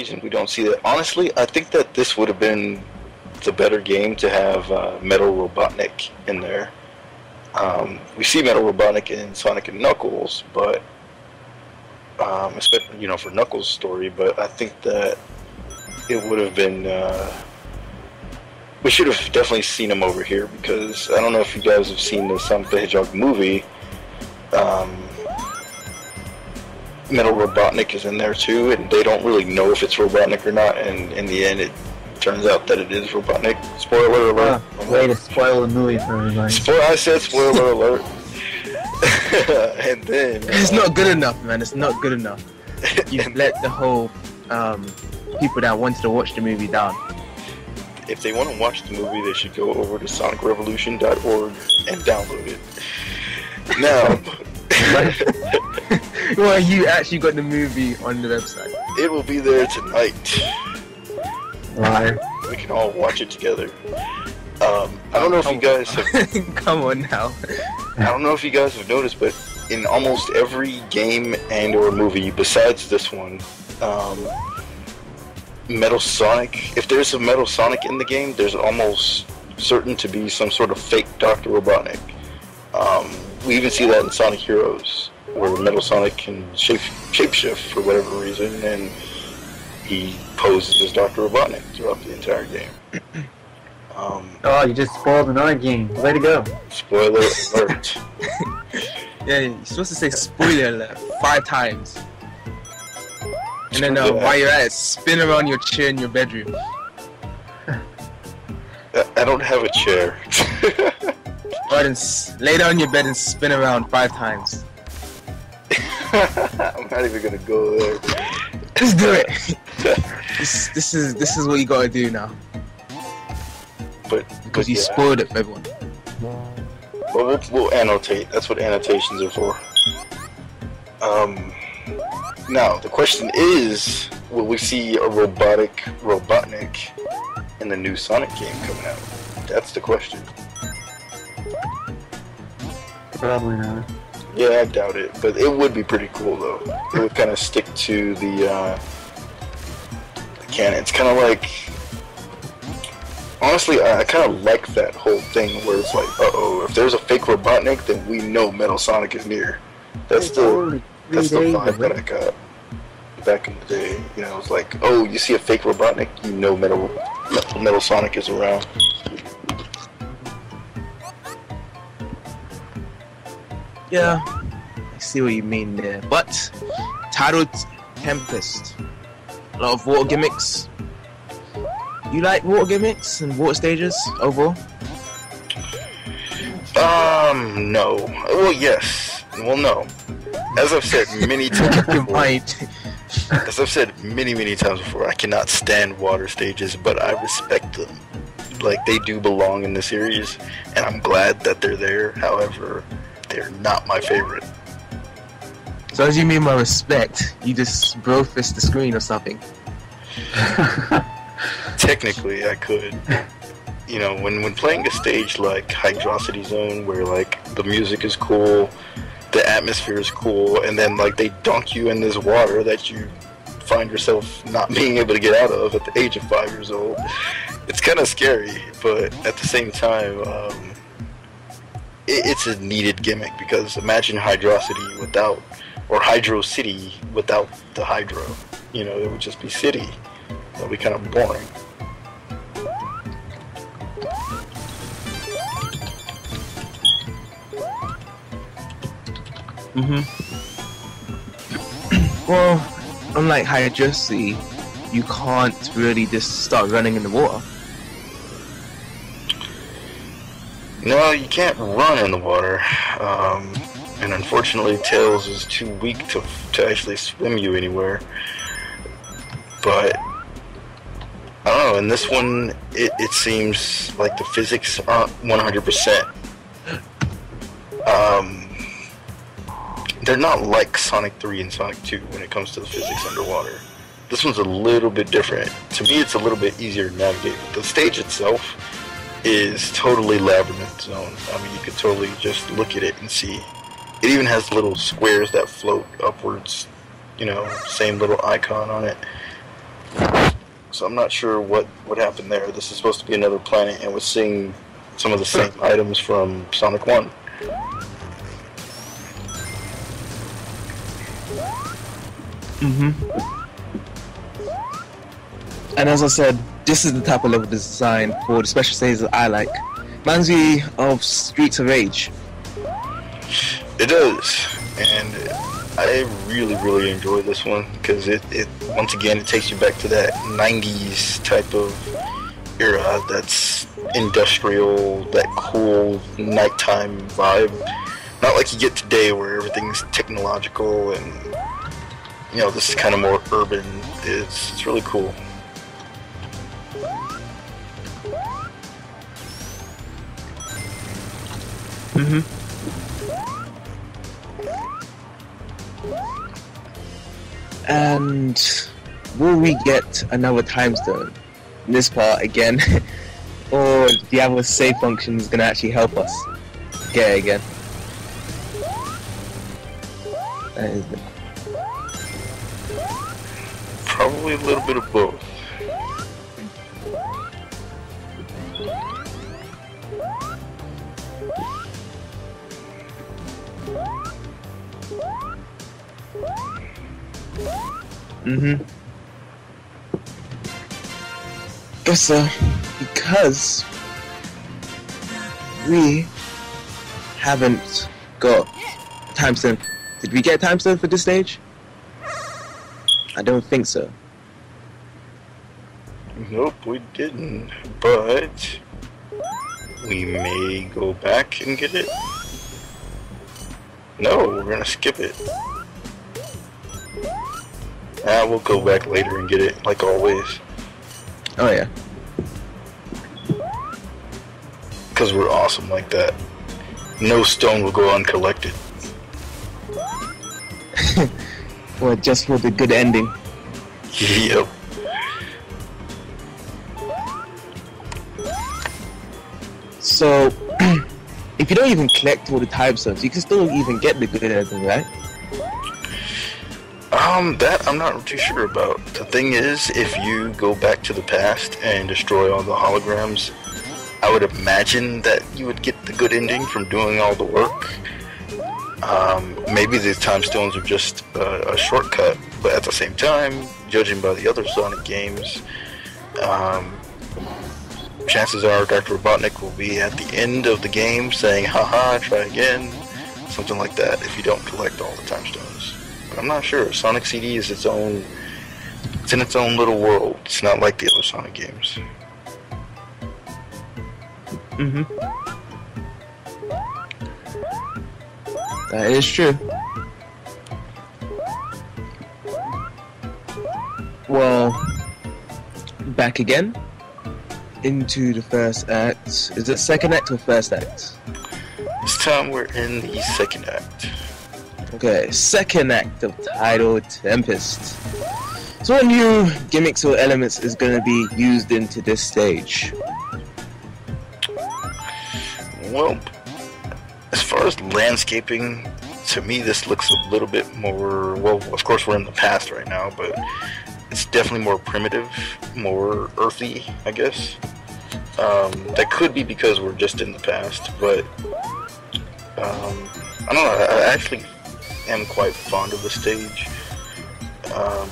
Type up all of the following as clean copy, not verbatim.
reason we don't see that. Honestly, I think that this would have been the better game to have Metal Robotnik in there. We see Metal Robotnik in Sonic and Knuckles, but especially for Knuckles' story. But I think that it would have been. We should have definitely seen him over here, because I don't know if you guys have seen the Sonic the Hedgehog movie. Metal Robotnik is in there too, and they don't really know if it's Robotnik or not, and in the end it turns out that it is Robotnik. Spoiler alert. Way to spoil the movie for everybody. I said spoiler alert. And then... It's not good enough, man. It's not good enough. You've let the whole people that wanted to watch the movie down. If they want to watch the movie, they should go over to sonicrevolution.org and download it. Now... Well, you actually got the movie on the website. It will be there tonight. Right. We can all watch it together. I don't know if you guys have... Come on now. I don't know if you guys have noticed, but in almost every game and or movie besides this one, Metal Sonic, if there's a Metal Sonic in the game, there's almost certain to be some sort of fake Dr. Robotnik. We even see that in Sonic Heroes, where Metal Sonic can shapeshift for whatever reason, and he poses as Dr. Robotnik throughout the entire game. Oh, you just spoiled another game. Way to go. Spoiler alert. Yeah, you're supposed to say spoiler alert 5 times. And then while you're at it, spin around your chair in your bedroom. I don't have a chair. Or then lay down on your bed and spin around 5 times. I'm not even gonna go there. Just do it. This is what you gotta do now. Because you spoiled it for everyone. Well, we'll annotate. That's what annotations are for. Now the question is, will we see a Robotnik in the new Sonic game coming out? That's the question. Probably not. Yeah, I doubt it, but it would be pretty cool though. It would kind of stick to the canon. It's kind of like, honestly, I kind of like that whole thing where it's like, if there's a fake Robotnik, then we know Metal Sonic is near. That's the vibe that I got back in the day. It's like, oh, you see a fake Robotnik, you know Metal Sonic is around. Yeah, I see what you mean there. But Tidal Tempest, a lot of water gimmicks. You like water gimmicks and water stages overall? No. Well, yes. Well, no. As I've said many times before, as I've said many times before, I cannot stand water stages, but I respect them. Like, they do belong in the series, and I'm glad that they're there. However, they're not my favorite. So as you mean by respect, you just bro fist the screen or something? Technically, I could. When playing a stage like Hydrocity Zone, where like the music is cool, the atmosphere is cool, and then like they dunk you in this water that you find yourself not being able to get out of at the age of 5 years old. It's kind of scary, but at the same time, it's a needed gimmick, because imagine Hydrocity without, or Hydro City without the Hydro. It would just be city. That would be kind of boring. Well, unlike Hydrocity, you can't really just start running in the water. No, you can't run in the water, and unfortunately Tails is too weak to actually swim you anywhere. But I don't know, in this one it seems like the physics aren't 100%. They're not like Sonic 3 and Sonic 2 when it comes to the physics underwater. This one's a little bit different. To me, it's a little bit easier to navigate. The stage itself is totally Labyrinth Zone. I mean, you could totally just look at it and see. It even has little squares that float upwards, same little icon on it. So I'm not sure what happened there. This is supposed to be another planet, and we're seeing some of the same items from Sonic 1. And as I said, this is the type of level design for the special stages that I like. Reminds me of Streets of Rage. It does, and I really enjoy this one because it once again it takes you back to that 90s type of era. That's industrial, that cool nighttime vibe. Not like you get today where everything's technological and this is kind of more urban. It's really cool. And will we get another time stone in this part again? Or the other save function is going to actually help us get it again? That is it. Probably a little bit of both. Guess so, because we haven't got time stone. Did we get time stone for this stage? I don't think so. Nope, we didn't, but we may go back and get it. No, we're gonna skip it. We'll go back later and get it, like always. Oh yeah. Because we're awesome like that. No stone will go uncollected. Well, just for the good ending. Yep. So, if you don't even collect all the time stones, you can still even get the good ending, right? That I'm not too sure about. The thing is, if you go back to the past and destroy all the holograms, I would imagine that you would get the good ending from doing all the work. Maybe these time stones are just a shortcut, but at the same time, judging by the other Sonic games, chances are Dr. Robotnik will be at the end of the game saying, haha, try again, something like that, if you don't collect all the time stones. But I'm not sure. Sonic CD is it's in its own little world. It's not like the other Sonic games. That is true. Well, back again into the first act. Is it second act or first act? This time we're in the second act. Okay, second act of Tidal Tempest. So what new gimmicks or elements is going to be used into this stage? Well, as far as landscaping, to me this looks a little bit more, well, of course we're in the past right now, but it's definitely more primitive, more earthy, I guess. That could be because we're just in the past, but I don't know, I actually am quite fond of the stage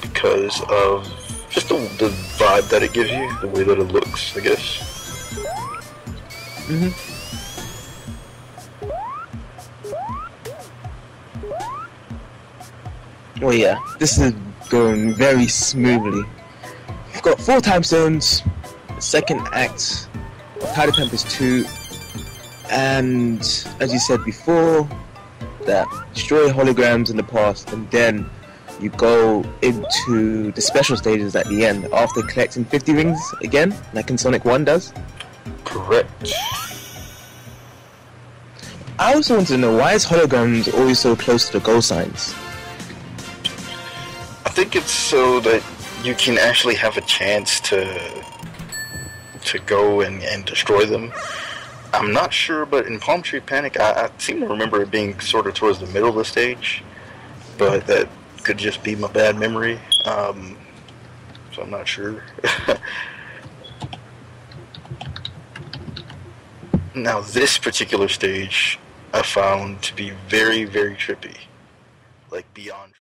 because of just the vibe that it gives you, the way that it looks, I guess. Oh yeah, this is going very smoothly. We've got 4 time zones, second act, Tidal Tempest 2, and as you said before, that destroy holograms in the past, and then you go into the special stages at the end after collecting 50 rings again, like in Sonic 1 does. Correct. I also want to know, why is holograms always so close to the goal signs? I think it's so that you can actually have a chance to go and destroy them. I'm not sure, but in Palm Tree Panic, I seem to remember it being sort of towards the middle of the stage, but that could just be my bad memory. so I'm not sure. Now, this particular stage I found to be very, very trippy. Like, beyond.